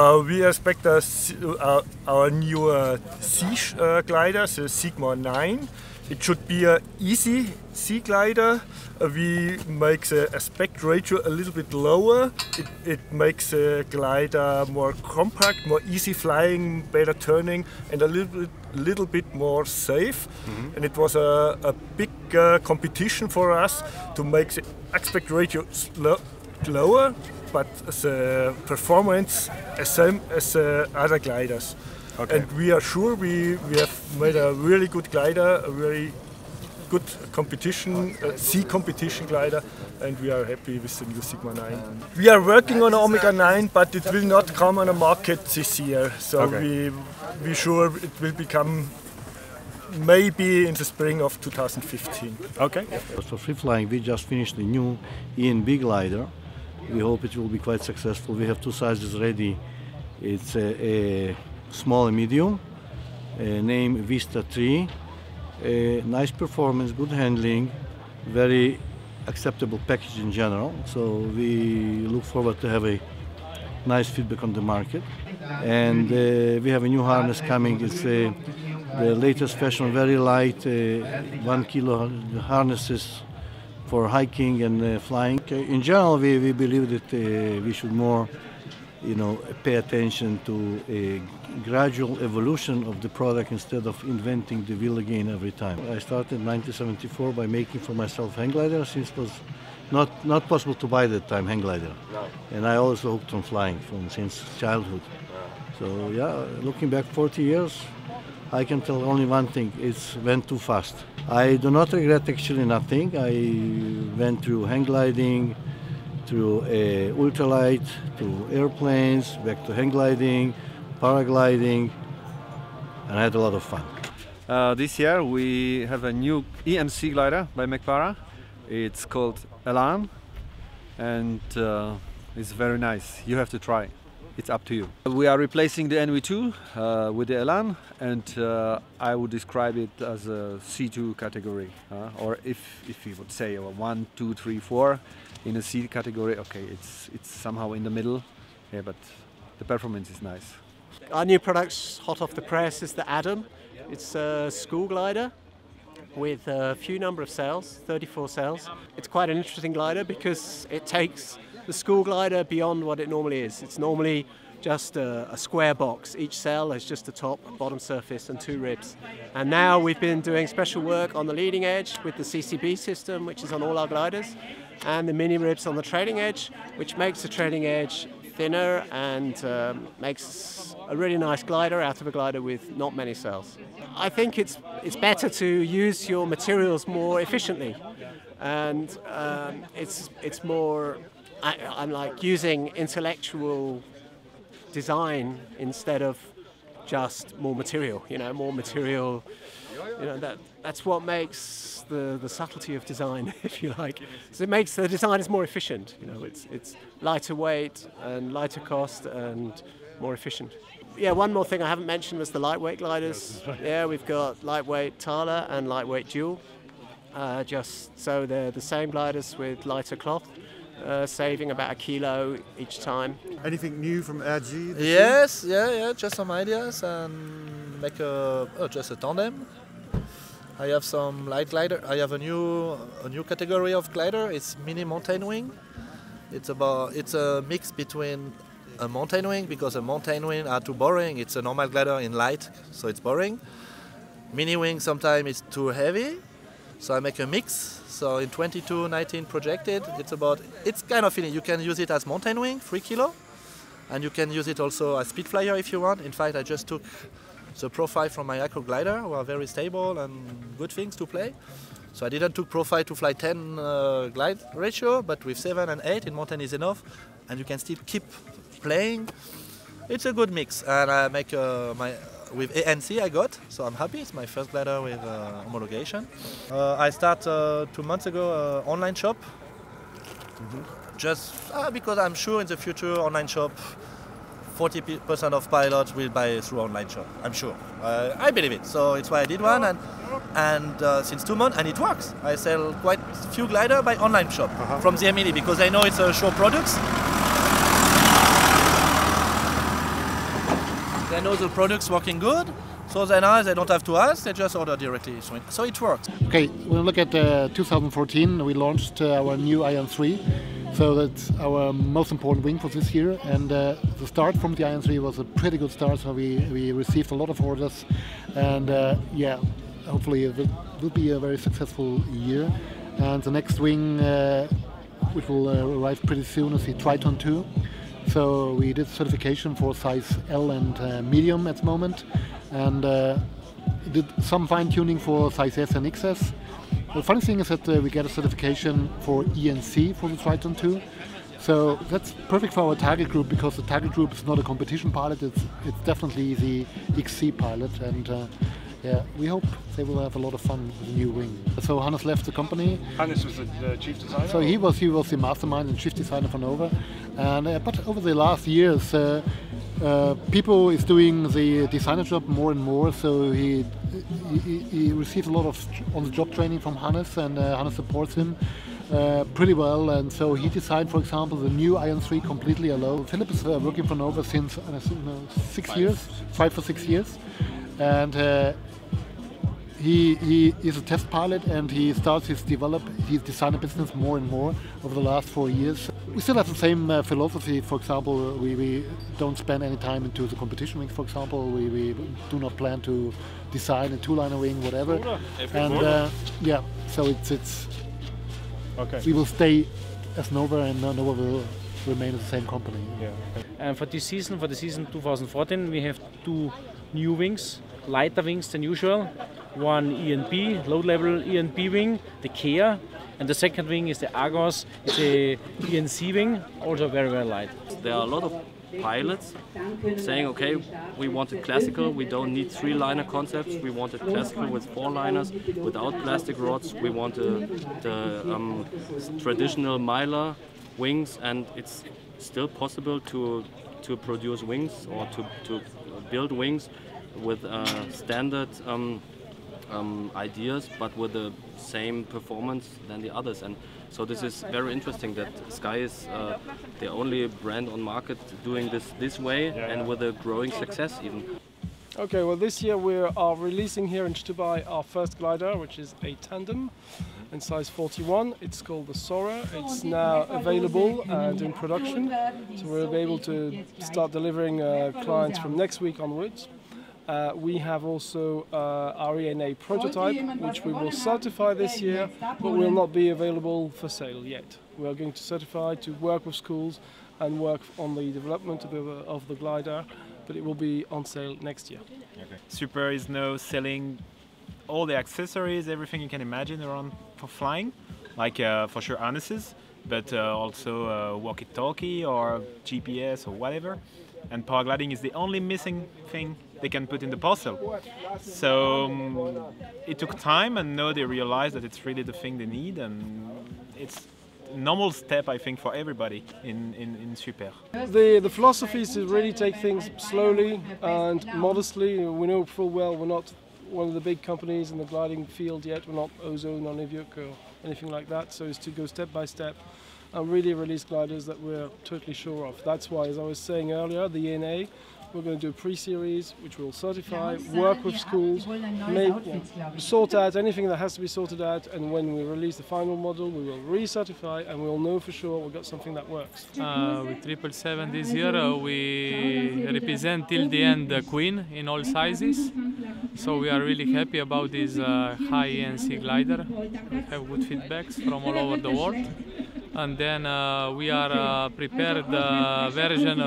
We expect our new sea glider, the Sigma 9. It should be an easy sea glider. We make the aspect ratio a little bit lower. It makes the glider more compact, more easy flying, better turning, and a little bit more safe. Mm-hmm. And it was a big competition for us to make the aspect ratio lower, but the performance as same as other gliders. Okay. And we are sure we have made a really good glider, a very good competition, sea competition glider, and we are happy with the new Sigma 9. We are working on Omega 9, but it will not come on the market this year. So okay. we sure it will become maybe in the spring of 2015. Okay. For free flying, we just finished the new EN B glider. We hope it will be quite successful. We have two sizes ready. It's a small and medium, name Vista 3. Nice performance, good handling, very acceptable package in general. So we look forward to have a nice feedback on the market. And we have a new harness coming. It's the latest fashion, very light, 1 kilo harnesses for hiking and flying. In general, we believe that we should more, pay attention to a gradual evolution of the product instead of inventing the wheel again every time. I started in 1974 by making for myself hang glider, since it was not possible to buy that time hang glider. No. And I also hooked on flying since childhood. So yeah, looking back 40 years, I can tell only one thing: it went too fast. I do not regret actually nothing. I went through hang gliding, through ultralight, to airplanes, back to hang gliding, paragliding, and I had a lot of fun. This year we have a new EMC glider by MacPara. It's called Elan, and it's very nice. You have to try. It's up to you. We are replacing the NV2 with the Elan, and I would describe it as a C2 category, or if you would say a 1, 2, 3, 4 in a C category. Okay, it's somehow in the middle, yeah, but the performance is nice. Our new product's hot off the press is the Adam. It's a school glider with a few number of cells, 34 cells. It's quite an interesting glider because it takes the school glider beyond what it normally is. It's normally just a square box. Each cell has just a top, bottom surface and 2 ribs. And now we've been doing special work on the leading edge with the CCB system, which is on all our gliders, and the mini ribs on the trailing edge, which makes the trailing edge thinner and makes a really nice glider out of a glider with not many cells. I think it's better to use your materials more efficiently, and it's more. I'm like using intellectual design instead of just more material. More material. That's what makes the subtlety of design, if you like. So it makes the design is more efficient. It's lighter weight and lighter cost and more efficient. Yeah, one more thing I haven't mentioned was the lightweight gliders. Yeah, we've got lightweight Thala and lightweight Dual. Just so they're the same gliders with lighter cloth. Saving about 1 kilo each time. Anything new from AirG? Yes, yeah, just some ideas and make just a tandem. I have some light glider. I have a new category of glider. It's mini mountain wing. It's a mix between a mountain wing, because a mountain wing are too boring. It's a normal glider in light, so it's boring. Mini wing sometimes it's too heavy, so I make a mix. So in 22-19 projected, it's kind of feeling. You can use it as mountain wing, 3 kilo, and you can use it also as speed flyer if you want. In fact, I just took the profile from my Apco glider, who are very stable and good things to play. So I didn't took profile to fly 10 glide ratio, but with 7 and 8 in mountain is enough, and you can still keep playing. It's a good mix, and I make with ANC I got, so I'm happy. It's my first glider with homologation. I start 2 months ago online shop. Just because I'm sure in the future online shop 40% of pilots will buy through online shop. I'm sure. I believe it. So it's why I did one, and since 2 months, and it works. I sell quite a few glider by online shop from the Emily, because I know it's a show products. they know the product's working good, so then they don't have to ask, they just order directly. So it works. Okay, when we look at 2014, we launched our new IN3. So that's our most important wing for this year, and the start from the IN3 was a pretty good start. So we received a lot of orders, and yeah, hopefully it will be a very successful year. And the next wing, which will arrive pretty soon, is the Triton 2. So we did certification for size L and medium at the moment, and did some fine tuning for size S and XS. The funny thing is that we get a certification for ENC for the Triton 2. So that's perfect for our target group, because the target group is not a competition pilot, it's definitely the XC pilot, and yeah, we hope they will have a lot of fun with the new wing. So Hannes left the company. Hannes was the chief designer? So he was the mastermind and chief designer for Nova. And, but over the last years, people is doing the designer job more and more, so he received a lot of on-the-job training from Hannes, and Hannes supports him pretty well. And so he designed, for example, the new IN3 completely alone. Philip is working for Nova since 5 or 6 years, and he is a test pilot, and he starts his designer business more and more over the last 4 years. We still have the same philosophy. For example, we don't spend any time into the competition wings. For example, we do not plan to design a two-liner wing, whatever. And yeah, so it's okay. We will stay as Nova, and Nova will remain as the same company. Yeah. And for the season 2014, we have 2 new wings, lighter wings than usual. One ENB, low-level ENB wing, the Kea, and the second wing is the Argos, it's a ENC wing, also very, very light. There are a lot of pilots saying, okay, we wanted classical, we don't need 3-liner concepts, we wanted classical with 4 liners, without plastic rods, we wanted the traditional Mylar wings, and it's still possible to produce wings or to build wings with standard ideas, but with the same performance than the others. And so this is very interesting that Sky is the only brand on market doing this way, and with a growing success even. Okay, well this year we are releasing here in Stubai our first glider, which is a tandem in size 41. It's called the Sora. It's now available and in production, so we'll be able to start delivering clients from next week onwards. We have also our ENA prototype, which we will certify this year, but will not be available for sale yet. We are going to certify to work with schools and work on the development of the glider, but it will be on sale next year. Okay. Sup'Air is now selling all the accessories, everything you can imagine around for flying, like for sure harnesses, but also walkie-talkie or GPS or whatever. And paragliding is the only missing thing they can put in the parcel. So it took time, and now they realize that it's really the thing they need, and it's a normal step, I think, for everybody in Sup'Air. The philosophy is to really take things slowly and modestly. We know full well we're not one of the big companies in the gliding field yet. We're not Ozone or Niviuk or anything like that, so it's to go step by step and really release gliders that we're totally sure of. That's why, as I was saying earlier, the ENA, we're going to do a pre-series which we'll certify, work with schools, sort out anything that has to be sorted out, and when we release the final model we will recertify, and we'll know for sure we've got something that works. With 777 this year we represent till the end the Queen in all sizes, so we are really happy about this high ENC glider. We have good feedbacks from all over the world. And then we are prepared version,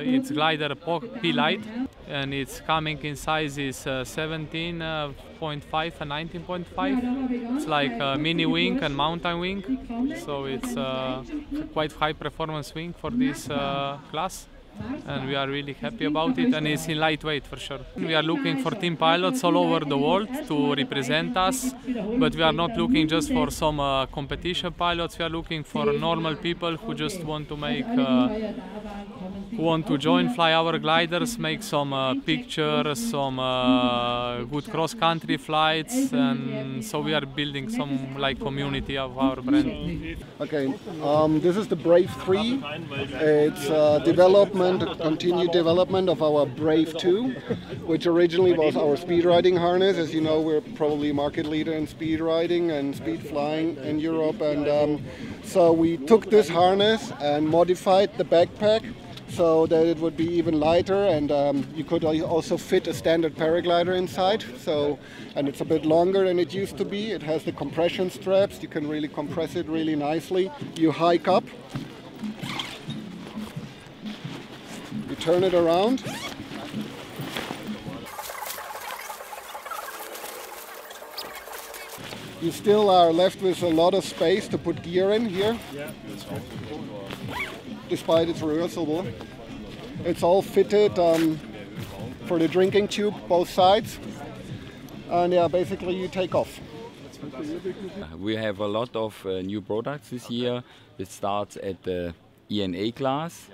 it's glider P Light, and it's coming in sizes 17.5 and 19.5. It's like a mini wing and mountain wing, so it's quite high performance wing for this class. And we are really happy about it, and it's in lightweight for sure. We are looking for team pilots all over the world to represent us, but we are not looking just for some competition pilots. We are looking for normal people who just want to make who want to join, fly our gliders, make some pictures, some good cross-country flights, and so we are building some like community of our brand. Okay, this is the Brave 3. It's continued development of our Brave 2, which originally was our speed riding harness. As you know, we're probably market leader in speed riding and speed flying in Europe, and so we took this harness and modified the backpack so that it would be even lighter, and you could also fit a standard paraglider inside. So, and it's a bit longer than it used to be. It has the compression straps. You can really compress it really nicely. You hike up, you turn it around. You still are left with a lot of space to put gear in here. Yeah, that's right. Despite it's reversible. It's all fitted for the drinking tube, both sides. And yeah, basically you take off. We have a lot of new products this year. It starts at the ENA class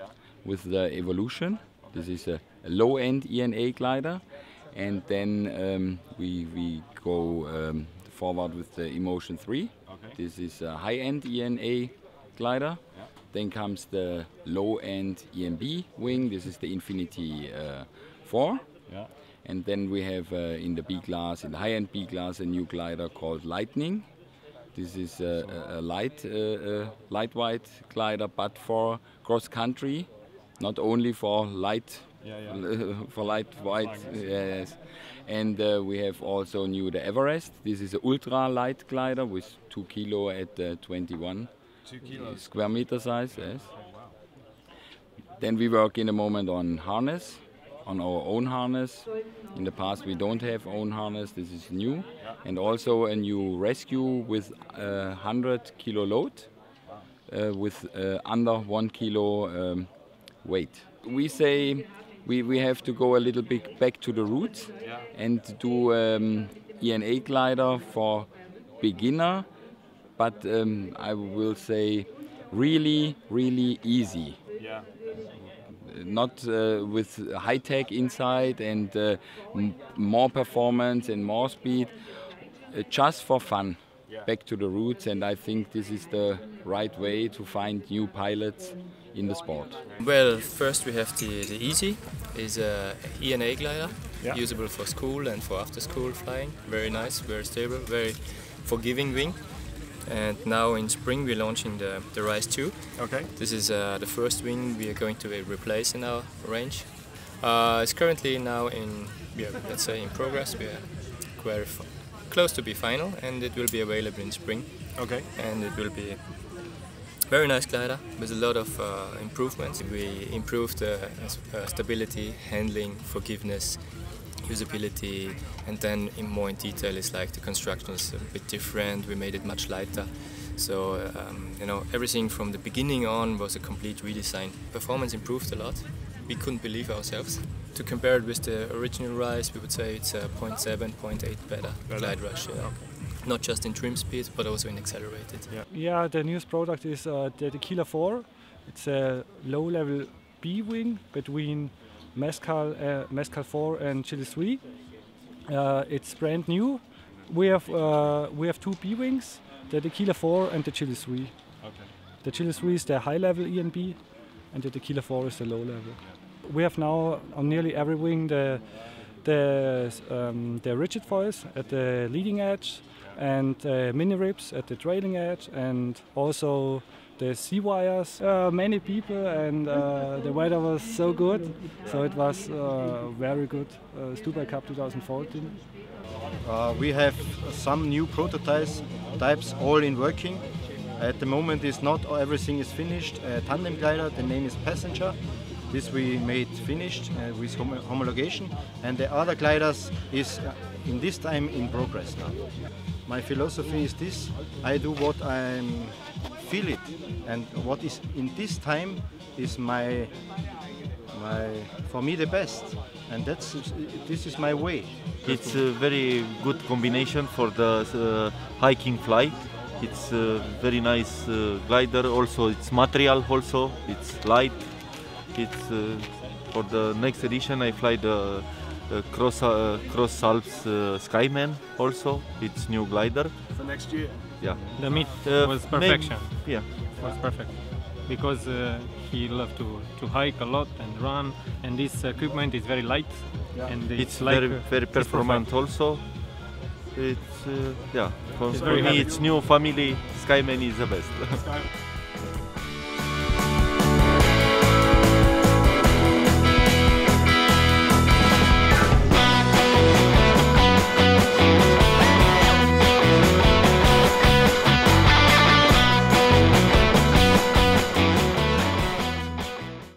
with the Evolution. This is a low-end ENA glider. And then we go forward with the Emotion 3. Okay. This is a high-end ENA glider. Yeah. Then comes the low-end EN B wing. This is the Infinity 4. Yeah. And then we have in the B class, in the high-end B class, a new glider called Lightning. This is a lightweight glider, but for cross-country, not only for for lightweight. Yes. And we have also new the Everest. This is an ultra light glider with 2 kilo at 21 square meter size. Yes. Then we work in a moment on harness, on our own harness. In the past we don't have own harness. This is new, and also a new rescue with 100 kilo load with under 1 kilo weight. We say we have to go a little bit back to the roots and do ENA glider for beginner, but I will say really easy. Yeah. Not with high tech inside and more performance and more speed, just for fun. Back to the roots, and I think this is the right way to find new pilots in the sport. Well, first we have the Easy, is a ENA glider, usable for school and for after school flying. Very nice, very stable, very forgiving wing. And now in spring we're launching the Rise 2. Okay. This is the first wing we are going to replace in our range. It's currently now in, let's say, in progress. We are very close to be final, and it will be available in spring. Okay. And it will be very nice glider with a lot of improvements. We improved stability, handling, forgiveness, usability, and then more in detail is like the construction is a bit different. We made it much lighter. So you know, everything from the beginning on was a complete redesign. Performance improved a lot. We couldn't believe ourselves. To compare it with the original Rise, we would say it's a 0.7, 0.8 better glide rush. Not just in trim speed, but also in accelerated. Yeah, the newest product is the Stieglair 4. It's a low-level B-wing between Mescal 4 and Chile 3. It's brand new. We have 2 B-wings, the Stieglair 4 and the Chile 3. Okay. The Chile 3 is the high-level ENB, and the Stieglair 4 is the low-level. We have now on nearly every wing the rigid foils at the leading edge, and mini ribs at the trailing edge, and also the sea wires. Many people, and the weather was so good, so it was very good. Stubai Cup 2014. We have some new prototypes all in working. At the moment is not everything is finished. Tandem glider, the name is Passenger. This we made finished with homologation, and the other gliders is in this time in progress now. My philosophy is this: I do what I feel it, and what is in this time is for me the best, and this is my way. It's a very good combination for the hiking flight. It's a very nice glider. Also, it's material. Also, it's light. it's for the next edition. I fly the Cross Alps Skyman also. It's new glider. For next year. Yeah. The meet was perfection. Yeah. Was perfect because he loved to hike a lot and run, and this equipment is very light. Yeah. And it's like, very performant also. It's yeah. For very me, happy. it's new family. Skyman is the best.